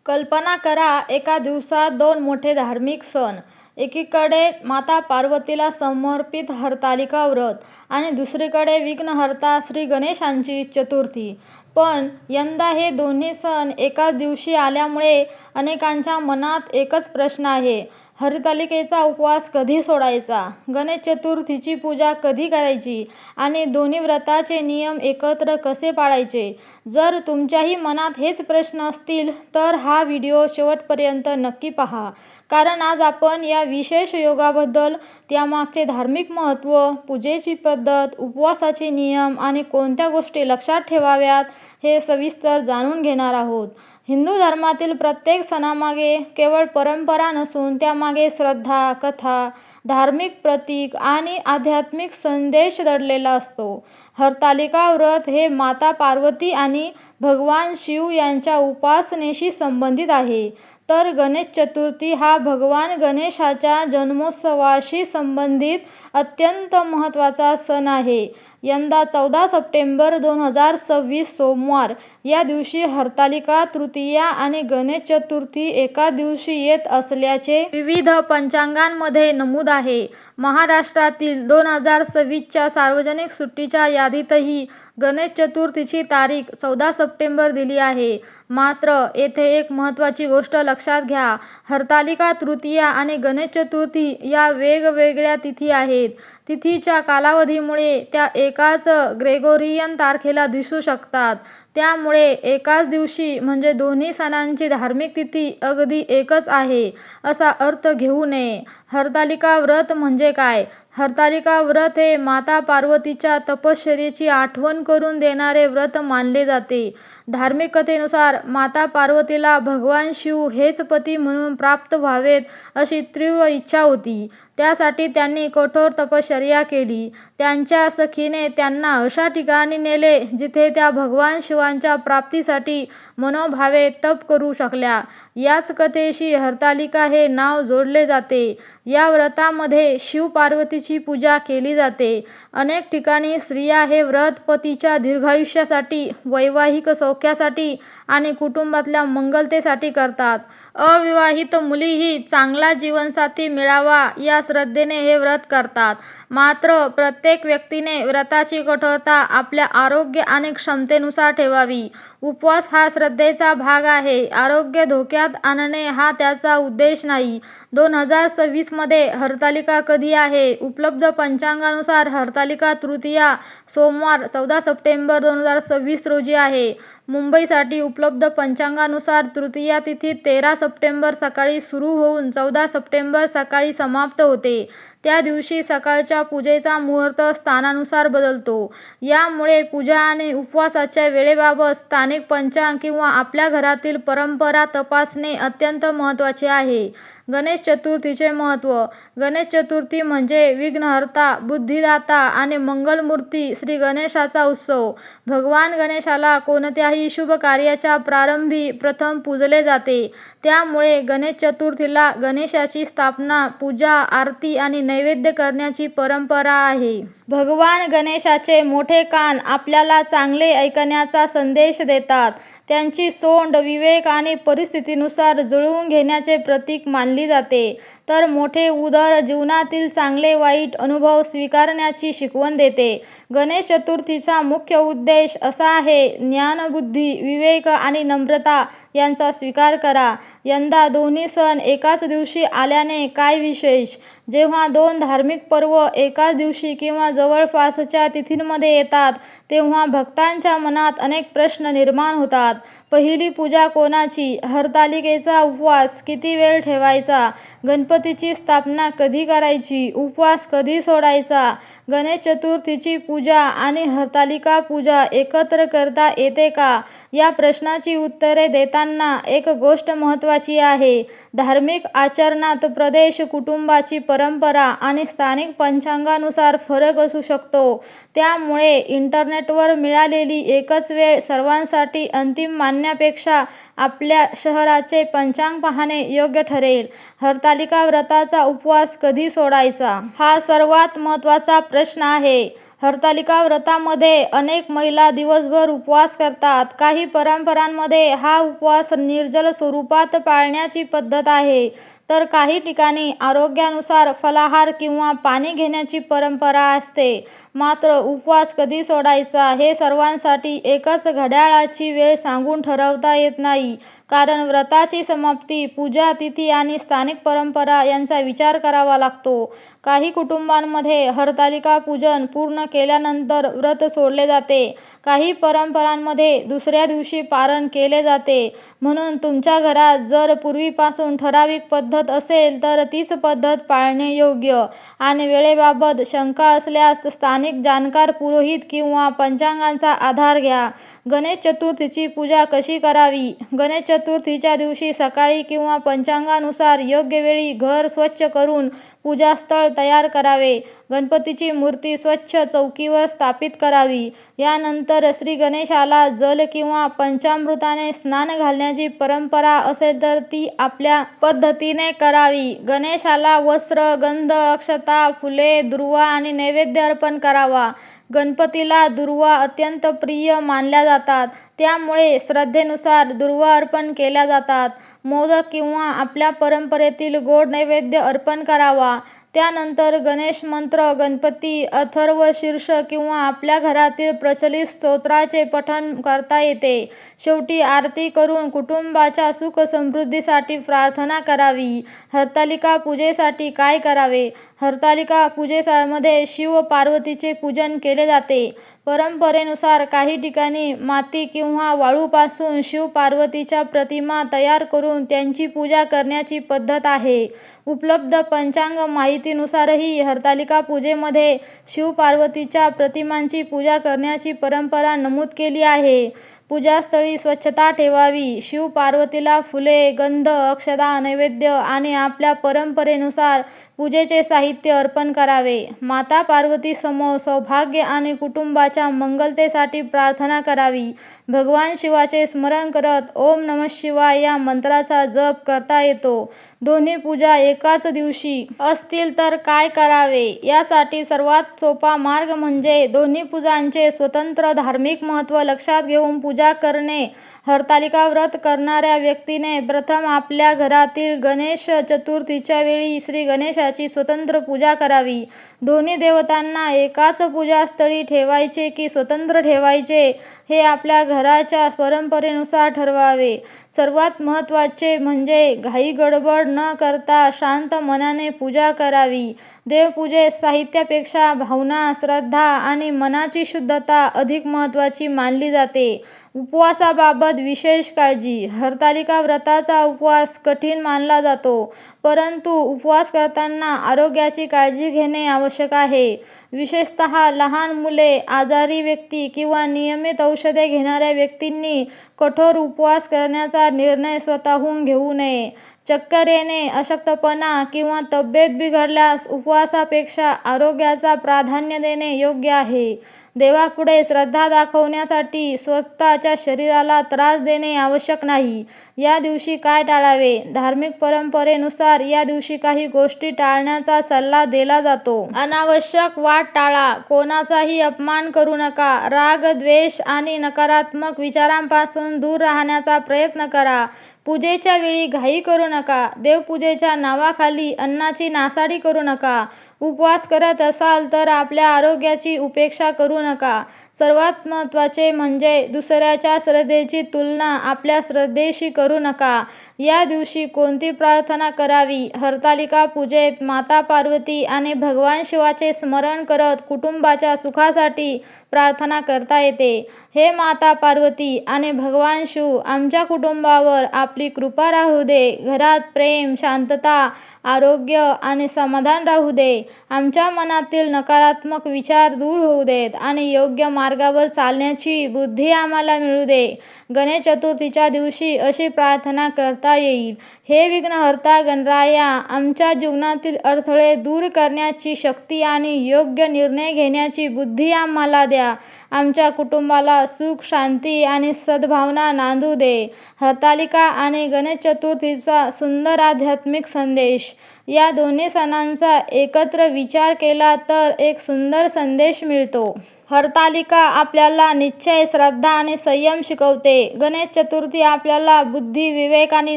कल्पना करा, एका दिवसात दोन मोठे धार्मिक सण. एकीकडे माता पार्वतीला समर्पित हरतालिका व्रत आणि दुसरीकडे विघ्नहर्ता श्री गणेशांची चतुर्थी. पण यंदा हे दोन्ही सण एकाच दिवशी आल्यामुळे अनेकांच्या मनात एकच प्रश्न आहे: हरतालिकेचा उपवास कधी सोडायचा, गणेश चतुर्थीची पूजा कधी करायची आणि दोन्ही व्रताचे नियम एकत्र कसे पाळायचे? जर तुमच्याही मनात हेच प्रश्न असतील तर हा व्हिडिओ शेवटपर्यंत नक्की पहा, कारण आज आपण या विशेष योगाबद्दल, त्यामागचे धार्मिक महत्त्व, पूजेची पद्धत, उपवासाचे नियम आणि कोणत्या गोष्टी लक्षात ठेवाव्यात हे सविस्तर जाणून घेणार आहोत. हिंदू धर्मातील प्रत्येक सणामागे केवळ परंपरा नसून त्यामागे श्रद्धा, कथा, धार्मिक प्रतीक आणि आध्यात्मिक संदेश दडलेला असतो. हरतालिका व्रत हे माता पार्वती आणि भगवान शिव यांच्या उपासनेशी संबंधित आहे, तर गणेश चतुर्थी हा भगवान गणेशाच्या जन्मोत्सवाशी संबंधित अत्यंत महत्त्वाचा सण आहे. यंदा 14 सप्टेंबर 2026 सोमवार या दिवशी हरतालिका तृतीया आणि गणेश चतुर्थी एका दिवशी येत असल्याचे विविध पंचांगांमध्ये नमूद आहे. महाराष्ट्रातील 2026च्या सार्वजनिक सुट्टीच्या यादीतही गणेश चतुर्थीची तारीख 14 सप्टेंबर दिली आहे. मात्र येथे एक महत्त्वाची गोष्ट लक्षात घ्या: हरतालिका तृतीया आणि गणेश चतुर्थी या वेगवेगळ्या तिथी आहेत. तिथीच्या कालावधीमुळे त्या एकाच ग्रेगोरियन तारखेला दिसू शकतात. त्यामुळे एकाच दिवशी म्हणजे दोन्ही सणांची धार्मिक तिथी अगदी एकच आहे असा अर्थ घेऊ नये. हरतालिका व्रत म्हणजे काय? हरतालिका व्रत हे माता पार्वतीच्या तपश्चर्येची आठवण करून देणारे व्रत मानले जाते. धार्मिक कथेनुसार माता पार्वतीला भगवान शिव हेच पती म्हणून प्राप्त व्हावेत अशी तीव्र इच्छा होती. त्यासाठी त्यांनी कठोर तपश्चर्या केली. त्यांच्या सखीने त्यांना अशा ठिकाणी नेले जिथे त्या भगवान शिवांच्या प्राप्तीसाठी मनोभावे तप करू शकल्या. याच कथेशी हरतालिका हे नाव जोडले जाते. या व्रतामध्ये शिव पार्वतीची पूजा केली जाते. अनेक ठिकाणी स्त्रिया हे व्रत पतीच्या दीर्घायुष्यासाठी, वैवाहिक सौख्यासाठी आणि कुटुंबातल्या मंगलतेसाठी करतात. अविवाहित मुलीही चांगला जीवनसाथी मिळावा या श्रद्धेने हे व्रत करतात. मात्र प्रत्येक व्यक्तीने व्रताची कठोरता आपल्या आरोग्य आणि क्षमतेनुसार ठेवावी. उपवास हा श्रद्धेचा भाग आहे, आरोग्य धोक्यात आणणे हा त्याचा उद्देश नाही. 2026 मध्ये हरतालिका कधी आहे? उपलब्ध पंचांगानुसार हरतालिका तृतीया सोमवार 14 सप्टेंबर 2026 रोजी आहे. मुंबईसाठी उपलब्ध पंचांगानुसार तृतीया तिथी 13 सप्टेंबर सकाळी सुरू होऊन 14 सप्टेंबर सकाळी समाप्त होते. त्या दिवशी सकाळच्या पूजेचा मुहूर्त स्थानानुसार बदलतो. यामुळे पूजा आणि उपवासाच्या वेळेबाबत स्थानिक पंचांग किंवा आपल्या घरातील परंपरा तपासणे अत्यंत महत्त्वाचे आहे. गणेश चतुर्थीचे महत्त्व. गणेश चतुर्थी म्हणजे विघ्नहर्ता, बुद्धिदाता आणि मंगलमूर्ती श्री गणेशाचा उत्सव. भगवान गणेशाला कोणत्याही शुभ कार्याच्या प्रारंभी प्रथम पूजले जाते. त्यामुळे गणेश चतुर्थीला गणेशाची स्थापना, पूजा, आरती आणि नैवेद्य करण्याची परंपरा आहे. भगवान गणेशाचे मोठे कान आपल्याला चांगले ऐकण्याचा संदेश देतात. त्यांची सोंड विवेक आणि परिस्थितीनुसार जुळवून घेण्याचे प्रतीक मानली जाते. तर मोठे उदर जीवनातील चांगले वाईट अनुभव स्वीकारण्याची शिकवण देते. गणेश चतुर्थीचा मुख्य उद्देश असा आहे: ज्ञान, बुद्धी, विवेक आणि नम्रता यांचा स्वीकार करा. यंदा दोन्ही सण एकाच दिवशी आल्याने काय विशेष? जेव्हा दोन धार्मिक पर्व एकाच दिवशी किंवा जवळपासच्या तिथींमध्ये येतात तेव्हा भक्तांच्या मनात अनेक प्रश्न निर्माण होतात. पहिली पूजा कोणाची? हरतालिकेचा उपवास किती वेळ ठेवायचा? गणपतीची स्थापना कधी करायची? उपवास कधी सोडायचा? गणेश चतुर्थीची पूजा आणि हरतालिका पूजा एकत्र करता येते का? या प्रश्नाची उत्तरे देताना एक गोष्ट महत्त्वाची आहे: धार्मिक आचरणात प्रदेश, कुटुंबाची परंपरा आणि स्थानिक पंचांगानुसार फरक असू शकतो. त्यामुळे इंटरनेटवर मिळालेली एकच वेळ सर्वांसाठी अंतिम मानण्यापेक्षा आपल्या शहराचे पंचांग पाहणे योग्य ठरेल. हरतालिका व्रताचा उपवास कधी सोडायचा? हा सर्वात महत्त्वाचा प्रश्न आहे. हरतालिका व्रतामध्ये अनेक महिला दिवसभर उपवास करतात. काही परंपरांमध्ये हा उपवास निर्जल स्वरूपात पाळण्याची पद्धत आहे, तर काही ठिकाणी आरोग्यानुसार फलाहार किंवा पाणी घेण्याची परंपरा असते. मात्र उपवास कधी सोडायचा हे सर्वांसाठी एकच घड्याळाची वेळ सांगून ठरवता येत नाही, कारण व्रताची समाप्ती, पूजा तिथी आणि स्थानिक परंपरा यांचा विचार करावा लागतो. काही कुटुंबांमध्ये हरतालिका पूजन पूर्ण केल्यानंतर व्रत सोडले जाते. काही परंपरांमध्ये दुसऱ्या दिवशी पारण केले जाते. म्हणून तुमच्या घरात जर पूर्वीपासून ठराविक पद्धत असेल तर तीच पद्धत पाळणे योग्य. आणि वेळेबाबत शंका असल्यास स्थानिक जाणकार पुरोहित किंवा पंचांगाचा आधार घ्या. गणेश चतुर्थीची पूजा कशी करावी? गणेश चतुर्थीच्या दिवशी सकाळी किंवा पंचांगानुसार योग्य वेळी घर स्वच्छ करून पूजास्थळ तयार करावे. गणपतीची मूर्ती स्वच्छ चौकीवर स्थापित करावी. यानंतर श्री गणेशाला जल किंवा पंचामृताने स्नान घालण्याची परंपरा असेल तर ती आपल्या पद्धतीने करावी. गणेशाला वस्त्र, गंध, अक्षता, फुले, दुर्वा आणि नैवेद्य अर्पण करावा. गणपतीला दुर्वा अत्यंत प्रिय मानल्या जातात, त्यामुळे श्रद्धेनुसार दुर्वा अर्पण केल्या जातात. मोदक किंवा आपल्या परंपरेतील गोड नैवेद्य अर्पण करावा. त्यानंतर गणेश मंत्र, गणपती अथर्वशीर्ष किंवा आपल्या घरातील प्रचलित स्तोत्राचे पठण करता येते. शेवटी आरती करून कुटुंबाच्या सुख समृद्धीसाठी प्रार्थना करावी. हरतालिका पूजेसाठी काय करावे? हरतालिका पूजेमध्ये शिव पार्वतीचे पूजन केले जाते. परंपरेनुसार काही ठिकाणी माती किंवा वाळूपासून शिव पार्वतीच्या प्रतिमा तयार करून त्यांची पूजा करण्याची पद्धत आहे. उपलब्ध पंचांग माहितीनुसारही हरतालिका पूजेमध्ये शिव पार्वतीच्या प्रतिमांची पूजा करण्याची परंपरा नमूद केली आहे. पूजास्थळी स्वच्छता ठेवावी. शिव पार्वतीला फुले, गंध, अक्षता, नैवेद्य आणि आपल्या परंपरेनुसार पूजेचे साहित्य अर्पण करावे. माता पार्वती समोर सौभाग्य आणि कुटुंबाच्या मंगलतेसाठी प्रार्थना करावी. भगवान शिवाचे स्मरण करत ओम नमः शिवाय या मंत्राचा जप करता येतो. दोन्ही पूजा एकाच दिवशी असतील तर काय करावे? यासाठी सर्वात सोपा मार्ग म्हणजे दोन्ही पूजांचे स्वतंत्र धार्मिक महत्त्व लक्षात घेऊन पूजा करणे. हरतालिका व्रत करणाऱ्या व्यक्तीने प्रथम आपल्या घरातील गणेश चतुर्थीच्या वेळी श्री गणेशाची स्वतंत्र पूजा करावी. दोन्ही देवतांना एकाच पूजास्थळी ठेवायचे की स्वतंत्र ठेवायचे हे आपल्या घराच्या परंपरेनुसार ठरवावे. सर्वात महत्त्वाचे म्हणजे घाई गडबड न करता शांत मनाने पूजा करावी. देवपूजेत साहित्यापेक्षा भावना, श्रद्धा आणि मनाची शुद्धता अधिक महत्त्वाची मानली जाते. उपवासाबाबत विशेष काळजी. हरतालिका व्रताचा उपवास कठीण मानला जातो, परंतु उपवास करताना आरोग्याची काळजी घेणे आवश्यक आहे. विशेषतः लहान मुले, आजारी व्यक्ती किंवा नियमित औषधे घेणाऱ्या व्यक्तींनी कठोर उपवास करण्याचा निर्णय स्वतःहून घेऊ नये. चक्कर येणे, अशक्तपणा किंवा तब्येत बिघडल्यास उपवासापेक्षा आरोग्याचा प्राधान्य देणे योग्य आहे. देवापुढे श्रद्धा दाखवण्यासाठी स्वतःच्या शरीराला त्रास देणे आवश्यक नाही. या दिवशी काय टाळावे? धार्मिक परंपरेनुसार या दिवशी काही गोष्टी टाळण्याचा सल्ला दिला जातो. अनावश्यक वाद टाळा. कोणाचाही अपमान करू नका. राग, द्वेष आणि नकारात्मक विचारांपासून दूर राहण्याचा प्रयत्न करा. पूजेच्या वेळी घाई करू नका. देवपूजेच्या नावाखाली अन्नाची नासाडी करू नका. उपवास करत असाल तर आपल्या आरोग्याची उपेक्षा करू नका. सर्वात महत्त्वाचे म्हणजे दुसऱ्याच्या श्रद्धेची तुलना आपल्या श्रद्धेशी करू नका. या दिवशी कोणती प्रार्थना करावी? हरतालिका पूजेत माता पार्वती आणि भगवान शिवाचे स्मरण करत कुटुंबाच्या सुखासाठी प्रार्थना करता येते. हे माता पार्वती आणि भगवान शिव, आमच्या कुटुंबावर आपली कृपा राहू दे. घरात प्रेम, शांतता, आरोग्य आणि समाधान राहू दे. आमच्या मनातील नकारात्मक विचार दूर होऊ देत आणि योग्य मार्गावर चालण्याची बुद्धी आम्हाला मिळू दे. गणेश चतुर्थीच्या दिवशी अशी प्रार्थना करता येईल. हे विघ्नहर्ता गणराया, आमच्या जीवनातील अडथळे दूर करण्याची शक्ती आणि योग्य निर्णय घेण्याची बुद्धी आम्हाला द्या. आमच्या कुटुंबाला सुख, शांती आणि सद्भावना नांदू दे. हरतालिका आणि गणेश चतुर्थीचा सुंदर आध्यात्मिक संदेश. या दोन्ही सणांचा एकत्रित एकत्र विचार केला तर एक सुंदर संदेश मिळतो. हरतालिका आपल्याला निश्चय, श्रद्धा आणि संयम शिकवते. गणेश चतुर्थी आपल्याला बुद्धी, विवेक आणि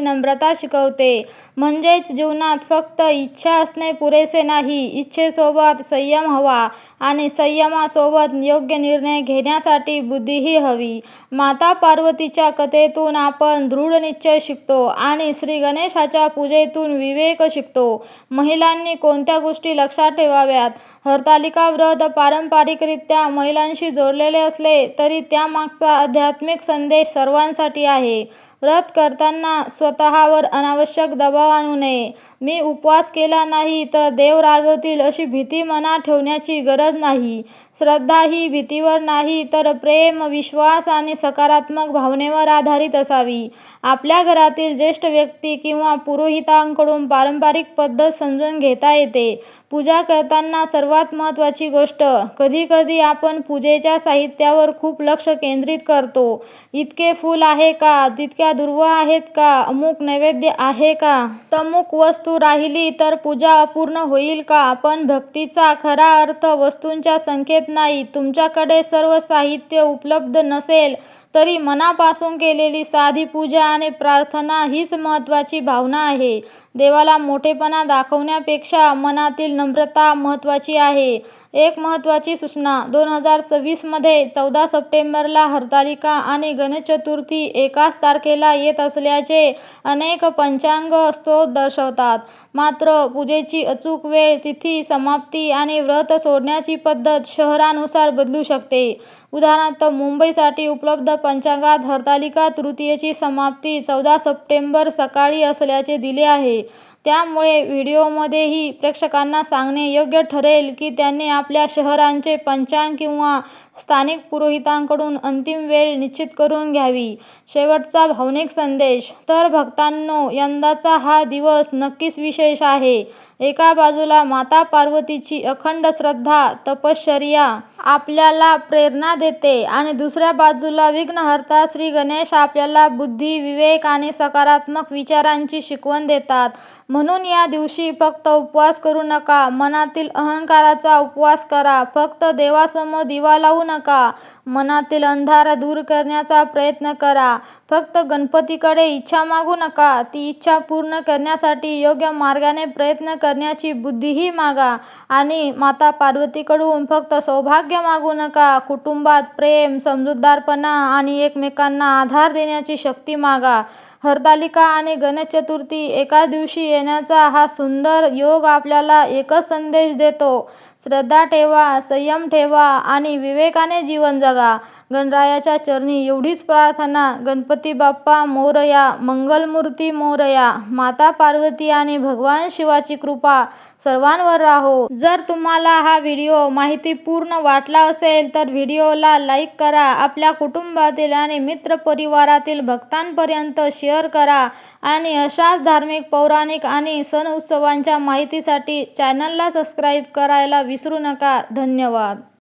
नम्रता शिकवते. म्हणजेच जीवनात फक्त इच्छा असणे पुरेसे नाही, इच्छेसोबत संयम हवा आणि संयमासोबत योग्य निर्णय घेण्यासाठी बुद्धीही हवी. माता पार्वतीच्या कथेतून आपण दृढ निश्चय शिकतो आणि श्री गणेशाच्या पूजेतून विवेक शिकतो. महिलांनी कोणत्या गोष्टी लक्षात ठेवाव्यात? हरतालिका व्रत पारंपरिकरित्या महिलांशी जोडलेले असले तरी त्यामागचा आध्यात्मिक संदेश सर्वांसाठी आहे. व्रत करताना स्वतःवर अनावश्यक दबाव आणू नये. मी उपवास केला नाही तर देव रागवतील अशी भीती मनात ठेवण्याची गरज नाही. श्रद्धा ही भीतीवर नाही तर प्रेम, विश्वास आणि सकारात्मक भावनेवर आधारित असावी. आपल्या घरातील ज्येष्ठ व्यक्ती किंवा पुरोहितांकडून पारंपरिक पद्धत समजून घेता येते. पूजा करताना सर्वात महत्त्वाची गोष्ट, कधीकधी आपण पूजेच्या साहित्यावर खूप लक्ष केंद्रित करतो. इतके फूल आहे का? तितक्या दुर्वा आहेत का? अमुक नैवेद्य आहे का? तमुक वस्तू राहिली तर पूजा अपूर्ण होईल का? पण भक्तीचा खरा अर्थ वस्तूंच्या संख्येत नाही. तुमच्याकडे सर्व साहित्य उपलब्ध नसेल तरी मनापासून केलेली साधी पूजा आणि प्रार्थना हीच महत्त्वाची भावना आहे. देवाला मोठेपणा दाखवण्यापेक्षा मनातील नम्रता महत्त्वाची आहे. एक महत्त्वाची सूचना, 2026 मध्ये 14 सप्टेंबरला हरतालिका आणि गणेश चतुर्थी एकाच तारखेला येत असल्याचे अनेक पंचांग स्रोत दर्शवतात. मात्र पूजेची अचूक वेळ, तिथी, समाप्ती आणि व्रत सोडण्याची पद्धत शहरानुसार बदलू शकते. उदाहरणार्थ, मुंबईसाठी उपलब्ध पंचांगात हरतालिका तृतीयेची समाप्ती 14 सप्टेंबर सकाळी असल्याचे दिले आहे. त्यामुळे व्हिडिओमध्येही प्रेक्षकांना सांगणे योग्य ठरेल की त्यांनी आपल्या शहराचे पंचांग किंवा स्थानिक पुरोहितांकडून अंतिम वेळ निश्चित करून घ्यावी. शेवटचा भावनिक संदेश. तर भक्तांनो, यंदाचा हा दिवस नक्कीच विशेष आहे. एका बाजूला माता पार्वतीची अखंड श्रद्धा, तपश्चर्या आपल्याला प्रेरणा देते आणि दुसऱ्या बाजूला विघ्नहर्ता श्री गणेश आपल्याला बुद्धी, विवेक आणि सकारात्मक विचारांची शिकवण देतात. म्हणून या दिवशी फक्त उपवास करू नका, मनातील अहंकाराचा उपवास करा. फक्त देवासमोर दिवा लावू नका, मनातील अंधार दूर करण्याचा प्रयत्न करा. फक्त गणपतीकडे इच्छा मागू नका, ती इच्छा पूर्ण करण्यासाठी योग्य मार्गाने प्रयत्न करण्याची बुद्धीही मागा. आणि माता पार्वतीकडून फक्त सौभाग्य मागू नका, कुटुंबात प्रेम, समजूतदारपणा आणि एकमेकांना आधार देण्याची शक्ती मागा. हरतालिका आणि गणेश चतुर्थी एकाच दिवशी येण्याचा हा सुंदर योग आपल्याला एकच संदेश देतो, श्रद्धा ठेवा, संयम ठेवा आणि विवेकाने जीवन जगा. गणरायाच्या चरणी एवढीच प्रार्थना. गणपती बाप्पा मोरया, मंगलमूर्ती मोरया. माता पार्वती आणि भगवान शिवाची कृपा सर्वांवर राहो. जर तुम्हाला हा व्हिडिओ माहितीपूर्ण वाटला असेल तर व्हिडिओला लाईक करा, आपल्या कुटुंबातील आणि मित्रपरिवारातील भक्तांपर्यंत शेअर करा आणि अशाच धार्मिक, पौराणिक आणि सण उत्सवांच्या माहितीसाठी चॅनलला सबस्क्राईब करायला विसरू नका. धन्यवाद.